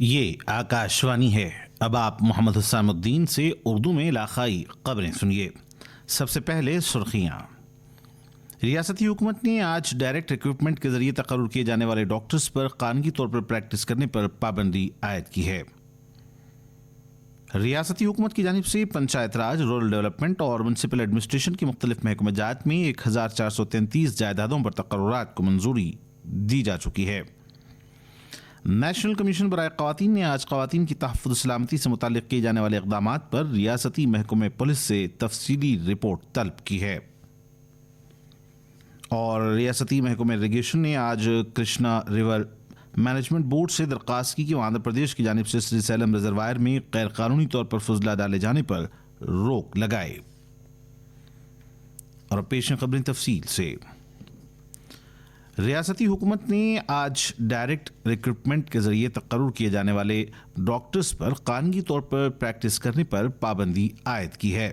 یہ آکاشوانی ہے۔ اب آپ محمد حسام الدین سے اردو میں علاقائی خبریں سنیے۔ سب سے پہلے سرخیاں۔ ریاستی حکومت نے آج ڈائریکٹ ریکروٹمنٹ کے ذریعے تقرر کیے جانے والے ڈاکٹرز پر قانونی طور پر پریکٹس کرنے پر پابندی عائد کی ہے۔ ریاستی حکومت کی جانب سے پنچایت راج، رورل ڈیولپمنٹ اور میونسپل ایڈمنسٹریشن کی مختلف محکمہ جات میں 1433 جائیدادوں پر تقررات کو منظوری دی جا چکی ہے۔ نیشنل کمیشن برائے خواتین نے آج خواتین کی تحفظ و سلامتی سے متعلق کیے جانے والے اقدامات پر ریاستی محکمہ پولیس سے تفصیلی رپورٹ طلب کی ہے۔ اور ریاستی محکمہ اریگیشن نے آج کرشنا ریور مینجمنٹ بورڈ سے درخواست کی کہ وہ آندھرا پردیش کی جانب سے سری سیلم ریزروائر میں غیر قانونی طور پر فضلہ ڈالے جانے پر روک لگائے۔ اور پیش خبریں تفصیل سے۔ ریاستی حکومت نے آج ڈائریکٹ ریکروٹمنٹ کے ذریعے تقرر کیے جانے والے ڈاکٹرز پر قانونی طور پر پریکٹس کرنے پر پابندی عائد کی ہے۔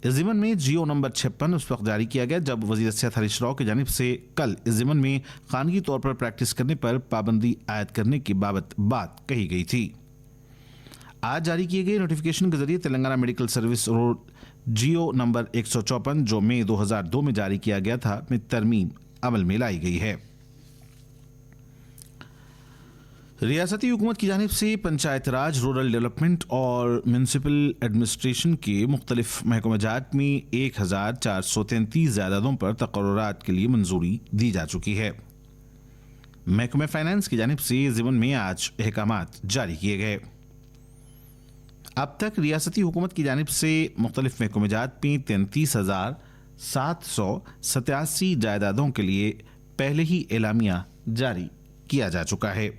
اس ضمن میں جیو نمبر 56 اس وقت جاری کیا گیا جب وزیر صحت ہریش راؤ کی جانب سے کل اس ضمن میں قانونی طور پر پریکٹس کرنے پر پابندی عائد کرنے کی بابت بات کہی گئی تھی۔ آج جاری کیے گئے نوٹیفیکیشن کے ذریعے تلنگانہ میڈیکل سروس روڈ جیو نمبر 154 جو مئی 2002 میں جاری کیا گیا تھا میں ترمیم عمل میں لائی گئی ہے۔ ریاستی حکومت کی جانب سے پنچایت راج، رورل ڈیولپمنٹ اور میونسپل ایڈمنسٹریشن کے مختلف محکمہ جات میں 1433 جائیدادوں پر تقررات کے لیے منظوری دی جا چکی ہے۔ محکمہ فائنانس کی جانب سے ضمن میں آج احکامات جاری کیے گئے۔ اب تک ریاستی حکومت کی جانب سے مختلف محکمہ جات میں 33,787 جائیدادوں کے لیے پہلے ہی اعلامیہ جاری کیا جا چکا ہے۔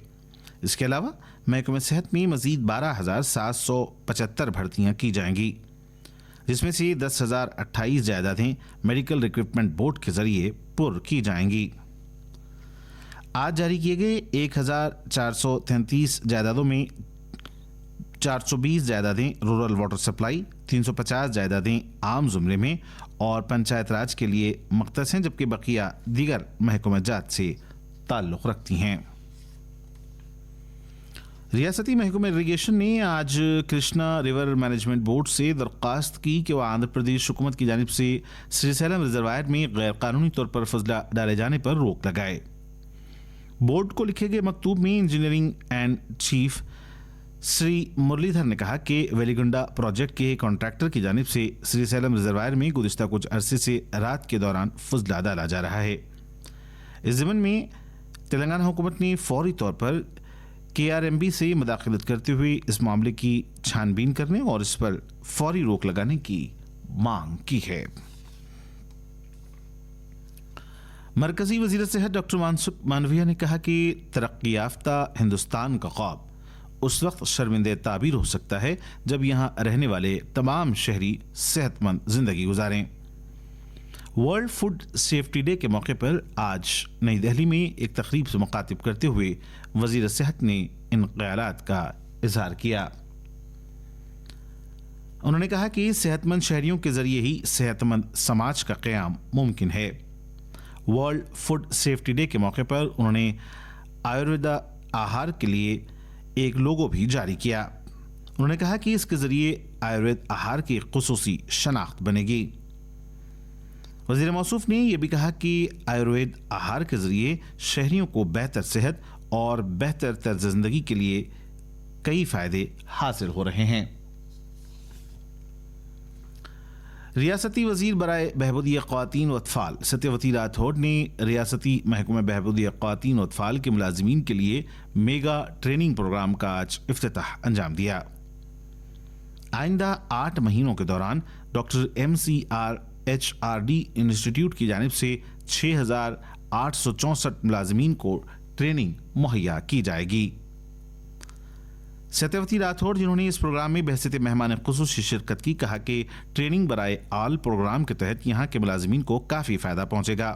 اس کے علاوہ محکمہ صحت میں مزید 12,775 بھرتیاں کی جائیں گی، جس میں سے 10,028 جائیدادیں میڈیکل ریکروٹمنٹ بورڈ کے ذریعے پر کی جائیں گی۔ آج جاری کیے گئے 1,433 جائیدادوں میں 420 جائیدادیں رورل واٹر سپلائی، 350 جائیدادیں عام زمرے میں اور پنچایت راج کے لیے مختص ہیں، جبکہ بقیہ دیگر محکمہ جات سے تعلق رکھتی ہیں۔ ریاستی محکمہ اریگیشن نے آج کرشنا ریور مینجمنٹ بورڈ سے درخواست کی کہ وہ آندھرا پردیش حکومت کی جانب سے سری سیلم ریزروائر میں غیر قانونی طور پر فضلہ ڈالے جانے پر روک لگائے۔ بورڈ کو لکھے گئے مکتوب میں انجینئرنگ اینڈ چیف سری مرلی دھر نے کہا کہ ویلیگنڈا پروجیکٹ کے کانٹریکٹر کی جانب سے سری سیلم ریزروائر میں گزشتہ کچھ عرصے سے رات کے دوران فضلہ ڈالا جا رہا ہے۔ اس ضمن میں تلنگانہ حکومت نے فوری طور پر KRMB سے مداخلت کرتے ہوئے اس معاملے کی چھان بین کرنے اور اس پر فوری روک لگانے کی مانگ کی ہے۔ مرکزی وزیر صحت ڈاکٹر منسکھ مانڈویا نے کہا کہ ترقی یافتہ ہندوستان کا خواب اس وقت شرمندہ تعبیر ہو سکتا ہے جب یہاں رہنے والے تمام شہری صحت مند زندگی گزاریں۔ ورلڈ فوڈ سیفٹی ڈے کے موقع پر آج نئی دہلی میں ایک تقریب سے مخاطب کرتے ہوئے وزیر صحت نے ان خیالات کا اظہار کیا۔ انہوں نے کہا کہ صحت مند شہریوں کے ذریعے ہی صحت مند سماج کا قیام ممکن ہے۔ ورلڈ فوڈ سیفٹی ڈے کے موقع پر انہوں نے آیورویدا آہار کے لیے ایک لوگو بھی جاری کیا۔ انہوں نے کہا کہ اس کے ذریعے آیوروید آہار کی خصوصی شناخت بنے گی۔ وزیر موصوف نے یہ بھی کہا کہ آیوروید آہار کے ذریعے شہریوں کو بہتر صحت اور بہتر طرز زندگی کے لیے کئی فائدے حاصل ہو رہے ہیں۔ ریاستی وزیر برائے بہبودی خواتین و اطفال ستیہ راٹھور نے ریاستی محکمہ بہبودی خواتین و اطفال کے ملازمین کے لیے میگا ٹریننگ پروگرام کا آج افتتاح انجام دیا۔ آئندہ 8 مہینوں کے دوران ڈاکٹر MCRHRD انسٹیٹیوٹ کی جانب سے 6,864 ملازمین کو ٹریننگ مہیا کی جائے گی۔ ستیہ راٹھور جنہوں نے اس پروگرام میں بحیثیت مہمان خصوصی شرکت کی، کہا کہ ٹریننگ برائے آل پروگرام کے تحت یہاں کے ملازمین کو کافی فائدہ پہنچے گا۔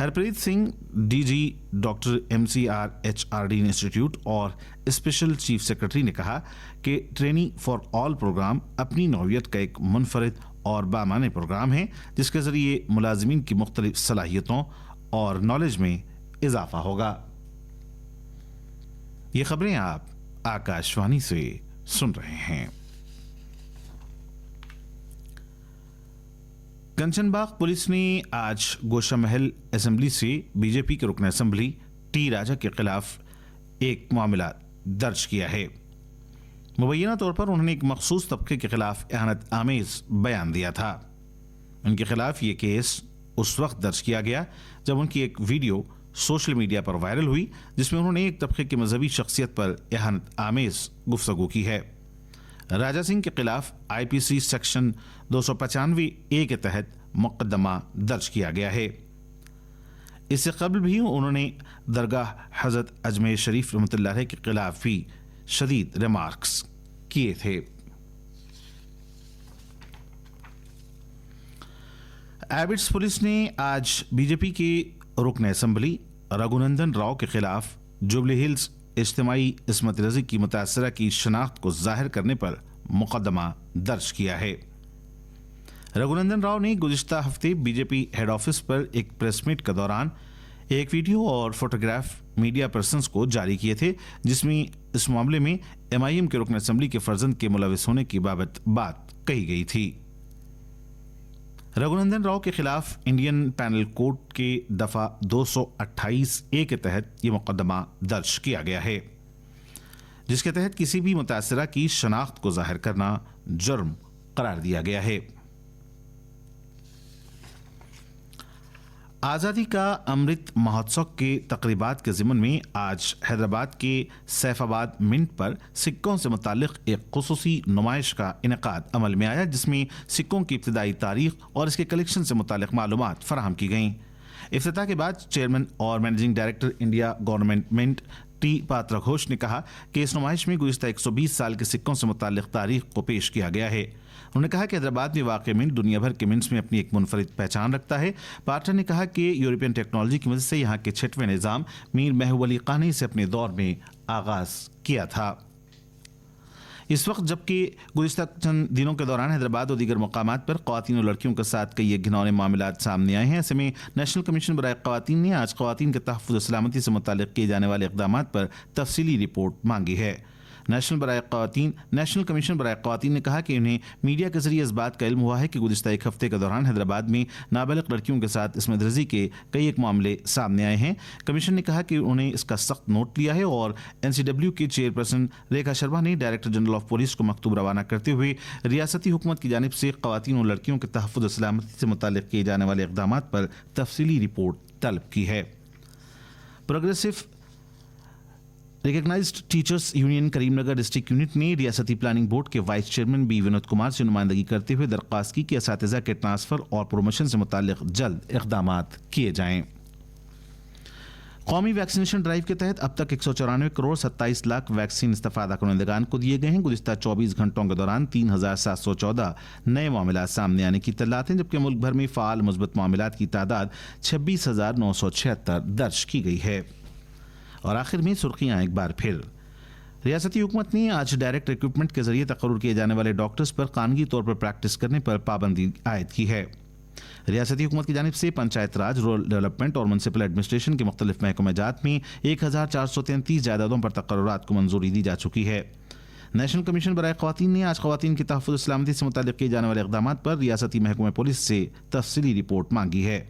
Harpreet Singh DG doctor MCRHRD institute اور اسپیشل چیف سیکرٹری نے کہا کہ ٹریننگ فار آل پروگرام اپنی نوعیت کا ایک منفرد اور بامعنی پروگرام ہے جس کے ذریعے ملازمین کی مختلف صلاحیتوں اور نالج میں اضافہ ہوگا۔ ये खबरें आप आकाशवाणी से सुन रहे हैं। कंचनबाग पुलिस ने आज गोशा महल असेंबली से बीजेपी के रुकन असेंबली टी राजा के खिलाफ एक मामला दर्ज किया है। मुबैना तौर पर उन्होंने एक मखसूस तबके के खिलाफ एहनत आमेज बयान दिया था। उनके खिलाफ ये केस उस वक्त दर्ज किया गया जब उनकी एक वीडियो सोशल मीडिया पर वायरल हुई जिसमें उन्होंने एक तबके की मजहबी शख्सियत पर एहनत आमेज गुफ्तगू की है। राजा सिंह के खिलाफ आईपीसी सेक्शन 295A के तहत मुकदमा दर्ज किया गया है। इससे कबल भी उन्होंने दरगाह हजरत अजमेर शरीफ रहमतुल्लाह अलैह के खिलाफ भी शदीद रिमार्क्स किए थे। एबिट्स पुलिस ने आज बीजेपी के रुकन असेंबली रघुनंदन राव के खिलाफ जुबली हिल्स इज्तिमाई इस्मत रज़ी की मुतासरा की शनाख्त को जाहिर करने पर मुकदमा दर्ज किया है। रघुनंदन राव ने गुज़िश्ता हफ्ते बीजेपी हेड ऑफिस पर एक प्रेस मीट के दौरान एक वीडियो और फोटोग्राफ मीडिया पर्सन्स को जारी किए थे जिसमें इस मामले में MIM के रुकन असेंबली के फर्जंद के मुलविस होने की बाबत बात कही गई थी। रघुनंदन राव के खिलाफ इंडियन पैनल कोड के दफा 228A के तहत ये मुकदमा दर्ज किया गया है जिसके तहत किसी भी मुतासरा की शनाख्त को जाहिर करना जुर्म करार दिया गया है। आज़ादी का अमृत महोत्सव के तकरीबात के ज़िमन में आज हैदराबाद के सैफाबाद मिंट पर सिक्कों से मुतालिक एक खुसूसी नुमाइश का इनेकाद अमल में आया जिसमें सिक्कों की इब्तिदाई तारीख और इसके कलेक्शन से मुतालिक मालूमात फराहम की गईं। इफ्तिताह के बाद चेयरमैन और managing director India government mint T Patra Ghosh ने कहा कि इस नुमाइश में गुज़िश्ता 120 साल के सिक्कों से मुतालिक तारीख को पेश किया गया है। उन्होंने कहा कि हैदराबाद में वाक़ मिंट दुनिया भर के मिंट्स में अपनी एक मुनफरिद पहचान रखता है। पात्रा ने कहा कि यूरोपियन टेक्नोलॉजी की मदद से यहाँ के 6वें निज़ाम मीर महबूब अली खान ने इसे अपने दौर में आगाज़ किया था। इस वक्त जबकि गुज़िश्ता चंद दिनों के दौरान हैदराबाद और दीगर मकामात पर ख़वातीन और लड़कियों के साथ कई घिनौने मामलात सामने आए हैं, ऐसे में नेशनल कमीशन बराए ख़वातीन ने आज ख़वातीन के तहफ़्फ़ुज़ और सलामती से मुताल्लिक़ किए जाने वाले इक़दामात पर तफसीली रिपोर्ट मांगी है। नेशनल कमीशन बराए ख़वातीन ने कहा कि उन्हें मीडिया के जरिए इस बात का इल्म हुआ है कि गुज़िश्ता एक हफ्ते के दौरान हैदराबाद में नाबालिग लड़कियों के साथ इस्मत रज़ी के कई एक मामले सामने आए हैं। कमीशन ने कहा कि उन्हें इसका सख्त नोट लिया है और NCW के चेयरपर्सन रेखा शर्मा ने डायरेक्टर जनरल ऑफ पुलिस को मकतूब रवाना करते हुए रियासती हुकूमत की जानिब से ख़वातीन और लड़कियों के तहफ़्फ़ुज़ और सलामती से मुताल्लिक़ किए जाने वाले इक़दामात पर तफसीली रिपोर्ट तलब की है। Progressive recognised teachers union Karimnagar district unit ने रियासती प्लानिंग बोर्ड के vice chairman B Vinod Kumar से नुमाइंदगी करते हुए दरख्वास्त की कि असातिज़ा के ट्रांसफ़र और प्रोमोशन से मुताल्लिक़ जल्द इक़दामात किए जाएँ। कौमी वैक्सीनेशन ड्राइव के तहत अब तक 194 करोड़ 27 लाख वैक्सीन इस्तेफ़ादा करनेदगान को दिए गए हैं। गुज़िश्ता 24 घंटों के दौरान 3,714 नए मामलात सामने आने की इत्तलात हैं जबकि मुल्क भर में फ़ाल मुस्बत मामलात की तादाद 26,976 दर्ज की गई है। और आखिर में सुर्खियां एक बार फिर। रियासती हुकूमत ने आज डायरेक्ट रिक्रूटमेंट के जरिए तकर्रुर किए जाने वाले डॉक्टर्स पर कानूनी तौर पर प्रैक्टिस करने पर पाबंदी आयद की है। रियासती हुकूमत की जानिब से पंचायत राज, रूरल डेवलपमेंट और म्यूनसिपल एडमिनिस्ट्रेशन के मुख्तलिफ महकमा जात में 1433 जायदादों पर तकर्रुरात को मंजूरी दी जा चुकी है। नेशनल कमीशन बराए ख़वातीन ने आज ख़वातीन की तहफ़्फ़ुज़ सलामती से मुताल्लिक़ किए जाने वाले इक़दामात पर रियासती महकमा पुलिस से तफसीली रिपोर्ट मांगी है।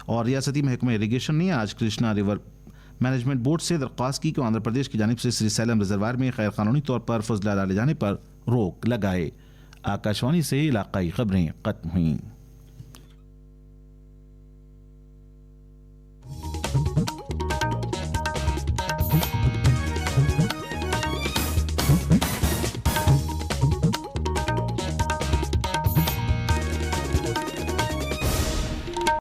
और रियासती महकमा इरीगेशन ने आज कृष्णा रिवर मैनेजमेंट बोर्ड से दरख्वास्त की कि आंध्र प्रदेश की जानिब से श्रीसैलम रिजर्वायर में गैर कानूनी तौर पर फजला डाले जाने पर रोक लगाए। आकाशवाणी से इलाकाई खबरें खत्म हुईं।